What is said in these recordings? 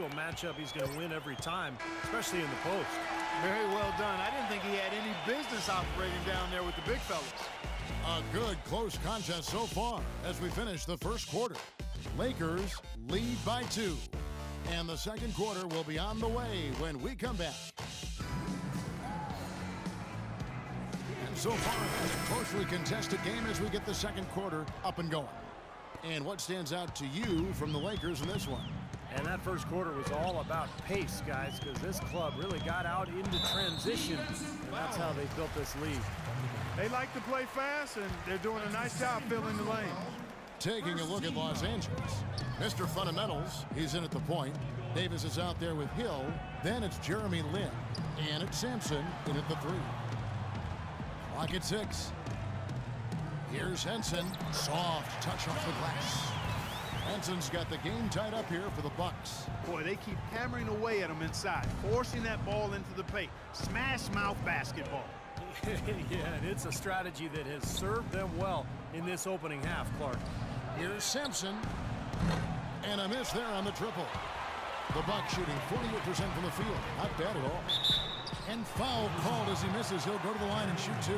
matchup he's going to win every time, especially in the post. Very well done. I didn't think he had any business operating down there with the big fellas. A good close contest so far as we finish the first quarter. Lakers lead by 2. And the second quarter will be on the way when we come back. And so far, a closely contested game as we get the second quarter up and going. And what stands out to you from the Lakers in this one? And that first quarter was all about pace, guys, because this club really got out into transition, and that's how they built this lead. They like to play fast, and they're doing a nice job filling the lane. Taking a look at Los Angeles. Mr. Fundamentals, he's in at the point. Davis is out there with Hill. Then it's Jeremy Lin. And it's Sampson in at the 3. Clock at 6. Here's Henson. Soft touch off the glass. Henson's got the game tied up here for the Bucks. Boy, they keep hammering away at him inside, forcing that ball into the paint. Smash mouth basketball. Yeah, and it's a strategy that has served them well in this opening half, Clark. Here's Sampson. And a miss there on the triple. The Bucks shooting 48% from the field. Not bad at all. And foul called as he misses. He'll go to the line and shoot 2.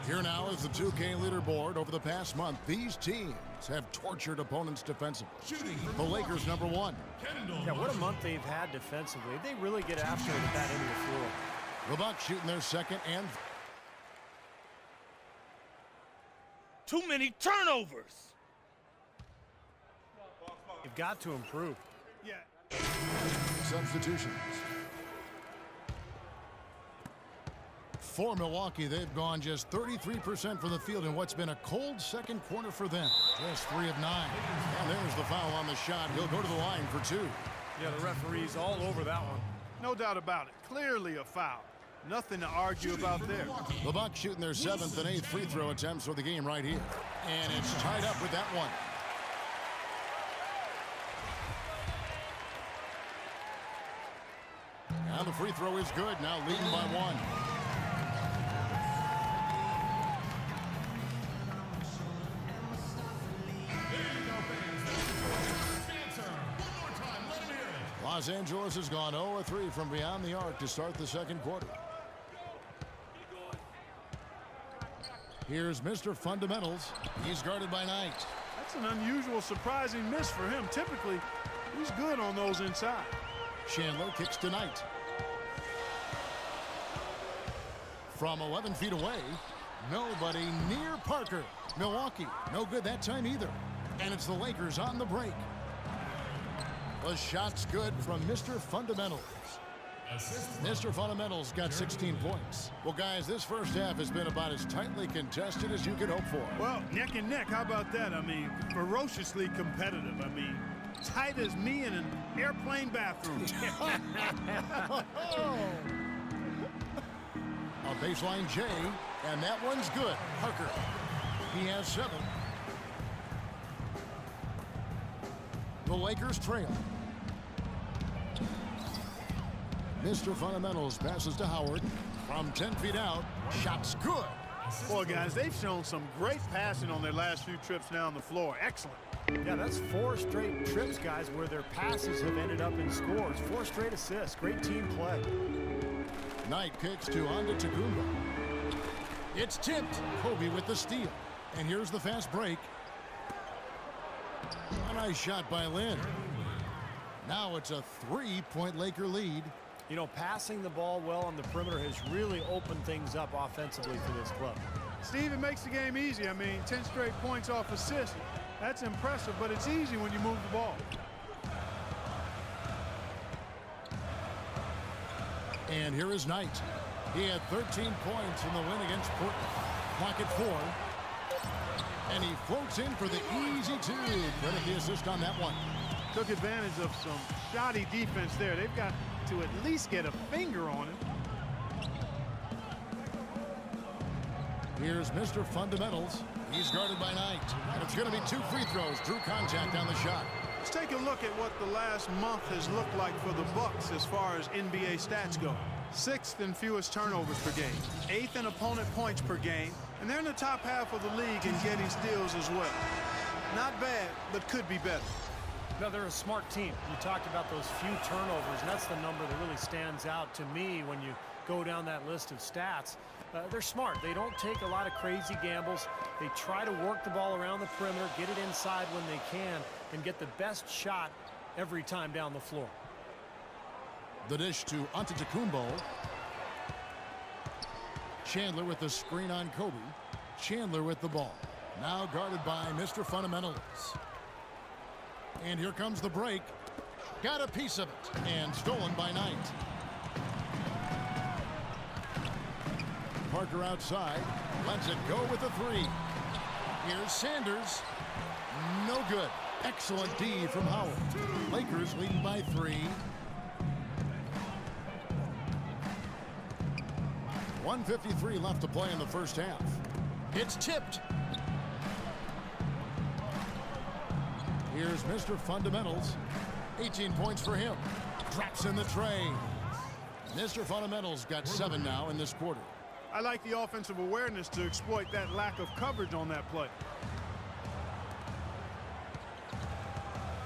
Here now is the 2K leaderboard. Over the past month, these teams have tortured opponents defensively. The Lakers number 1. Yeah, what a month they've had defensively. They really get after it at that end of the floor. The Bucks shooting their second and... Too many turnovers. You've got to improve. Yeah. Substitutions. For Milwaukee, they've gone just 33% from the field in what's been a cold second quarter for them. Just 3 of 9. And there's the foul on the shot. He'll go to the line for 2. Yeah, the referee's all over that one. No doubt about it. Clearly a foul. Nothing to argue about there. The Bucks shooting their 7th and 8th free throw attempts for the game right here. And it's tied up with that one. And the free throw is good. Now leading by 1. Los Angeles has gone 0-3 from beyond the arc to start the second quarter. Here's Mr. Fundamentals. He's guarded by Knight. That's an unusual, surprising miss for him. Typically, he's good on those inside. Chandler kicks to Knight. From 11 feet away, nobody near Parker. Milwaukee, no good that time either. And it's the Lakers on the break. The shot's good from Mr. Fundamentals. Mr. Fundamentals got 16 points. Well, guys, this first half has been about as tightly contested as you could hope for. Well, neck and neck, how about that? I mean, ferociously competitive. I mean, tight as me in an airplane bathroom. A baseline J, and that one's good. Parker, he has 7. The Lakers trail. Mr. Fundamentals passes to Howard. From 10 feet out, shot's good. Boy, guys, they've shown some great passing on their last few trips down the floor. Excellent. Yeah, that's 4 straight trips, guys, where their passes have ended up in scores. 4 straight assists. Great team play. Knight kicks to Antetokounmpo. It's tipped. Kobe with the steal. And here's the fast break. A nice shot by Lin. Now it's a 3-point Laker lead. You know, passing the ball well on the perimeter has really opened things up offensively for this club. Steve, it makes the game easy. I mean, 10 straight points off assists. That's impressive, but it's easy when you move the ball. And here is Knight. He had 13 points in the win against Portland. Clock at 4. And he floats in for the easy 2. Credit the assist on that one. Took advantage of some shoddy defense there. They've got to at least get a finger on him. Here's Mr. Fundamentals. He's guarded by Knight. And it's going to be 2 free throws. Drew contact on the shot. Let's take a look at what the last month has looked like for the Bucks as far as NBA stats go. 6th in fewest turnovers per game, 8th in opponent points per game, and they're in the top half of the league in getting steals as well. Not bad, but could be better. No, they're a smart team. You talked about those few turnovers, and that's the number that really stands out to me when you go down that list of stats. They're smart. They don't take a lot of crazy gambles. They try to work the ball around the perimeter, get it inside when they can, and get the best shot every time down the floor. The dish to Antetokounmpo. Chandler with the screen on Kobe. Chandler with the ball. Now guarded by Mr. Fundamentals. And here comes the break. Got a piece of it. And stolen by Knight. Parker outside. Lets it go with the three. Here's Sanders. No good. Excellent D from Howard. Lakers leading by 3. 1:53 left to play in the first half. It's tipped. Here's Mr. Fundamentals. 18 points for him. Drops in the tray. Mr. Fundamentals got 7 now in this quarter. I like the offensive awareness to exploit that lack of coverage on that play.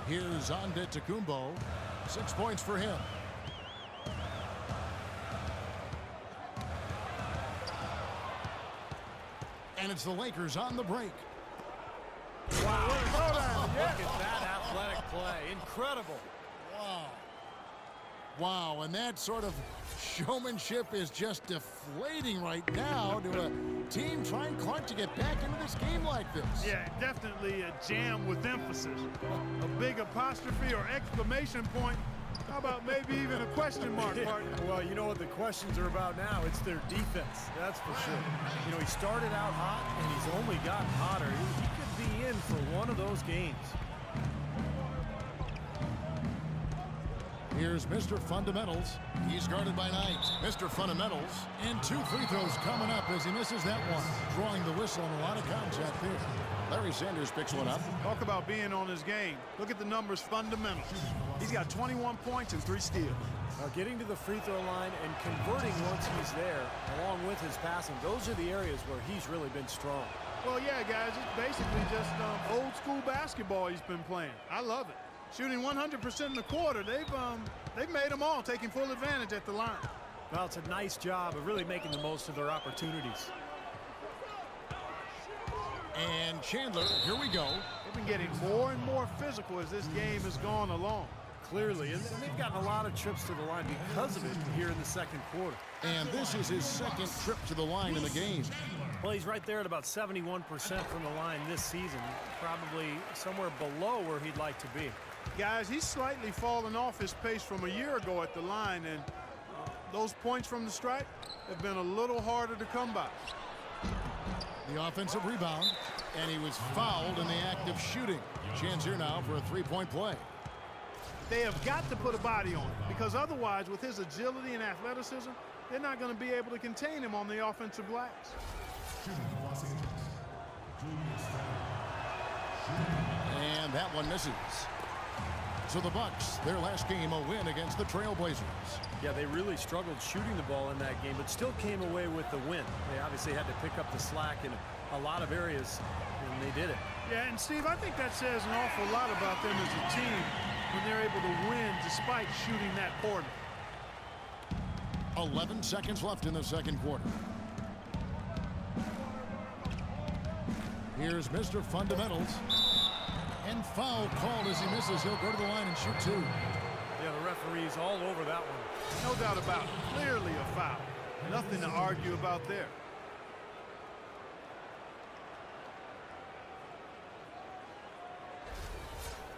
Here's Antetokounmpo. 6 points for him. And it's the Lakers on the break. Wow. Look at that athletic play. Incredible. Wow. Wow, and that sort of showmanship is just deflating right now to a team trying, Clark, to get back into this game like this. Yeah, definitely a jam with emphasis. A big apostrophe or exclamation point. How about maybe even a question mark, partner? Well, you know what the questions are about now. It's their defense, that's for sure. You know, he started out hot, and he's only gotten hotter. He could be in for one of those games. Here's Mr. Fundamentals. He's guarded by Knight. Mr. Fundamentals. And 2 free throws coming up as he misses that one. Drawing the whistle on a lot of contact there. Larry Sanders picks one up. Talk about being on his game. Look at the numbers, Fundamentals. He's got 21 points and 3 steals. Now getting to the free throw line and converting once he's there, along with his passing, those are the areas where he's really been strong. Well, yeah, guys, it's basically just old school basketball he's been playing. I love it. Shooting 100% in the quarter. They've made them all, taking full advantage at the line. Well, it's a nice job of really making the most of their opportunities. And Chandler, here we go. They've been getting more and more physical as this game has gone along. Clearly, and they've gotten a lot of trips to the line because of it here in the second quarter. And this is his second trip to the line in the game. Well, he's right there at about 71% from the line this season, probably somewhere below where he'd like to be. Guys, he's slightly fallen off his pace from a year ago at the line, and those points from the stripe have been a little harder to come by. The offensive rebound, and he was fouled in the act of shooting. Chance here now for a three-point play. They have got to put a body on him, because otherwise, with his agility and athleticism, they're not going to be able to contain him on the offensive glass. And that one misses. So the Bucks, their last game, a win against the Trailblazers. Yeah, they really struggled shooting the ball in that game, but still came away with the win. They obviously had to pick up the slack in a lot of areas, and they did it. Yeah, and Steve, I think that says an awful lot about them as a team when they're able to win despite shooting that poorly. 11 seconds left in the second quarter. Here's Mr. Fundamentals. And foul called as he misses. He'll go to the line and shoot two. Yeah, the referee's all over that one. No doubt about it. Clearly a foul. Nothing to argue about there.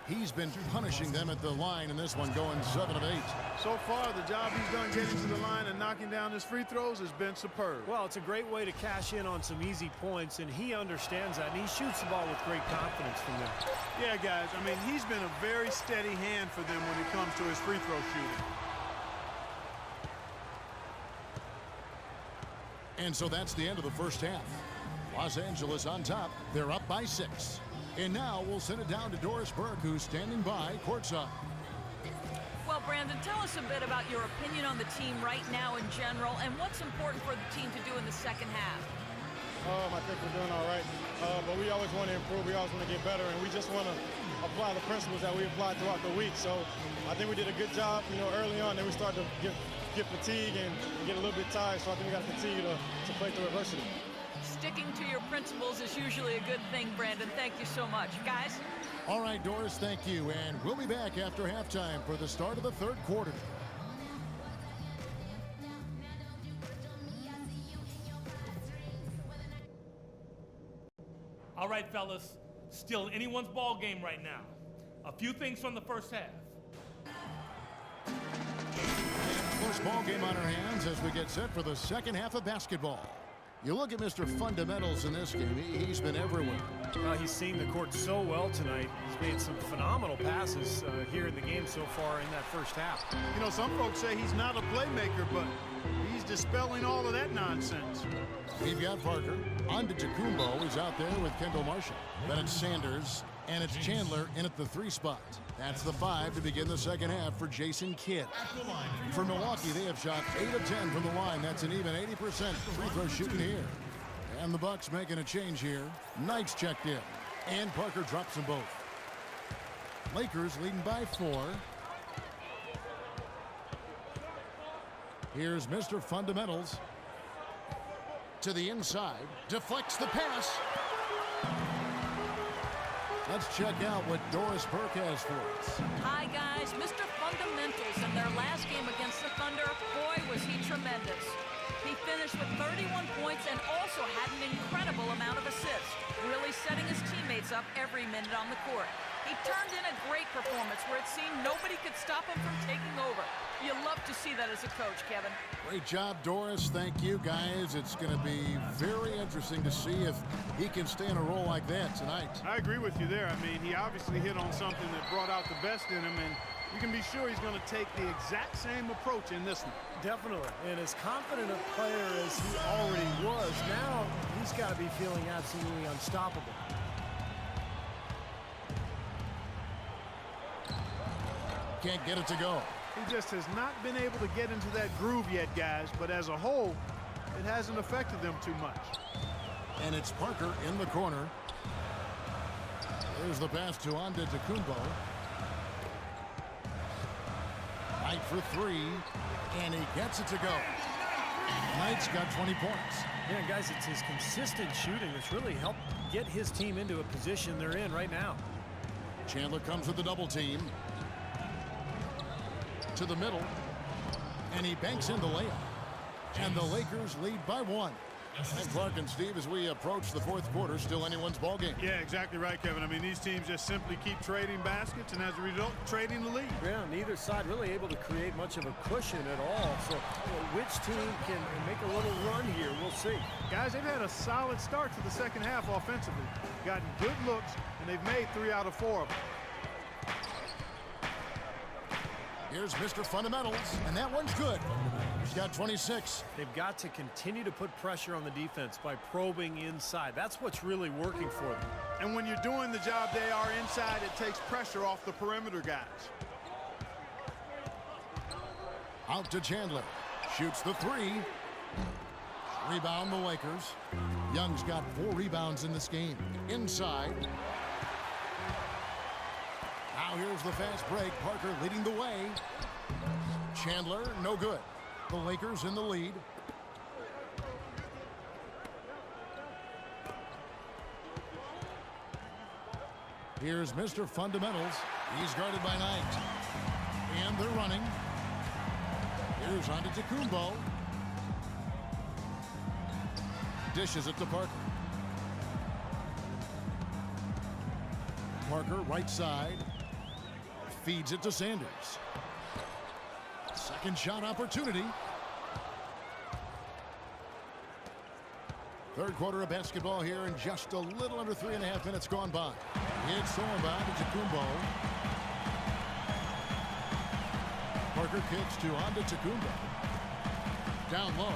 He's been punishing them at the line in this one, going 7 of 8. So far, the job he's done getting to the line and knocking down his free throws has been superb. Well, it's a great way to cash in on some easy points, and he understands that, and he shoots the ball with great confidence from there. Yeah, guys, I mean, he's been a very steady hand for them when it comes to his free throw shooting. And so that's the end of the first half. Los Angeles on top. They're up by 6. And now we'll send it down to Doris Burke, who's standing by courtside. Well, Brandon, tell us a bit about your opinion on the team right now in general and what's important for the team to do in the second half. I think we're doing all right, but we always want to improve. We always want to get better, and we just want to apply the principles that we applied throughout the week. So I think we did a good job, early on. Then we started to get fatigued and get a little bit tired. So I think we got to continue to play through adversity. Sticking to your principles is usually a good thing, Brandon. Thank you so much. Guys? All right, Doris, thank you. And we'll be back after halftime for the start of the third quarter. All right, fellas, still anyone's ball game right now. A few things from the first half. First ball game on our hands as we get set for the second half of basketball. You look at Mr. Fundamentals in this game, he's been everywhere. He's seen the court so well tonight. He's made some phenomenal passes here in the game so far in that first half. Some folks say he's not a playmaker, but he's dispelling all of that nonsense. We've got Parker. Antetokounmpo is out there with Kendall Marshall. Then it's Sanders, and it's Chandler in at the 3 spot. That's the 5 to begin the second half for Jason Kidd. For Milwaukee, they have shot 8 of 10 from the line. That's an even 80% free throw shooting here. And the Bucks making a change here. Knights checked in, and Parker drops them both. Lakers leading by 4. Here's Mr. Fundamentals. To the inside, deflects the pass. Let's check out what Doris Burke has for us. Hi, guys. Mr. Fundamentals in their last game against the Thunder. Boy, was he tremendous. He finished with 31 points and also had an incredible amount of assists, really setting his teammates up every minute on the court. He turned in a great performance where it seemed nobody could stop him from taking over. You love to see that as a coach, Kevin. Great job, Doris. Thank you, guys. It's going to be very interesting to see if he can stay in a role like that tonight. I agree with you there. He obviously hit on something that brought out the best in him, and you can be sure he's going to take the exact same approach in this one. Definitely. And as confident a player as he already was, now he's got to be feeling absolutely unstoppable. Can't get it to go. He just has not been able to get into that groove yet, guys, but as a whole, it hasn't affected them too much. And it's Parker in the corner. There's the pass to Antetokounmpo. Knight for 3, and he gets it to go. Knight's got 20 points. Yeah, guys, it's his consistent shooting that's really helped get his team into a position they're in right now. Chandler comes with the double team. To the middle, and he banks in the layup. And the Lakers lead by 1. And Clark and Steve, as we approach the fourth quarter, still anyone's ball game. Yeah, exactly right, Kevin. These teams just simply keep trading baskets, and as a result, trading the lead. Yeah, neither side really able to create much of a cushion at all. So which team can make a little run here, we'll see. Guys, they've had a solid start to the second half offensively. Gotten good looks, and they've made 3 out of 4 of them. Here's Mr. Fundamentals, and that one's good. He's got 26. They've got to continue to put pressure on the defense by probing inside. That's what's really working for them. And when you're doing the job they are inside, it takes pressure off the perimeter guys. Out to Chandler. Shoots the 3. Rebound the Lakers. Young's got 4 rebounds in this game. Inside. Now here's the fast break. Parker leading the way. Chandler, no good. The Lakers in the lead. Here's Mr. Fundamentals. He's guarded by Knight. And they're running. Here's Antetokounmpo. Dishes it to Parker. Parker, right side. Feeds it to Sanders. Second shot opportunity. Third quarter of basketball here, and just a little under 3.5 minutes gone by. It's stolen by Antetokounmpo. Parker kicks to Antetokounmpo. Down low.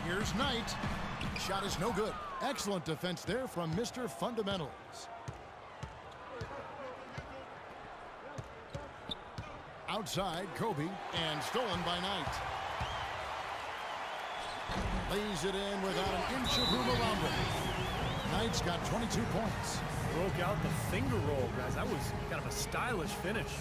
Here's Knight. Shot is no good. Excellent defense there from Mr. Fundamentals. Outside, Kobe, and stolen by Knight. Lays it in without an inch of room around him. Knight's got 22 points. broke out the finger roll, guys. That was kind of a stylish finish.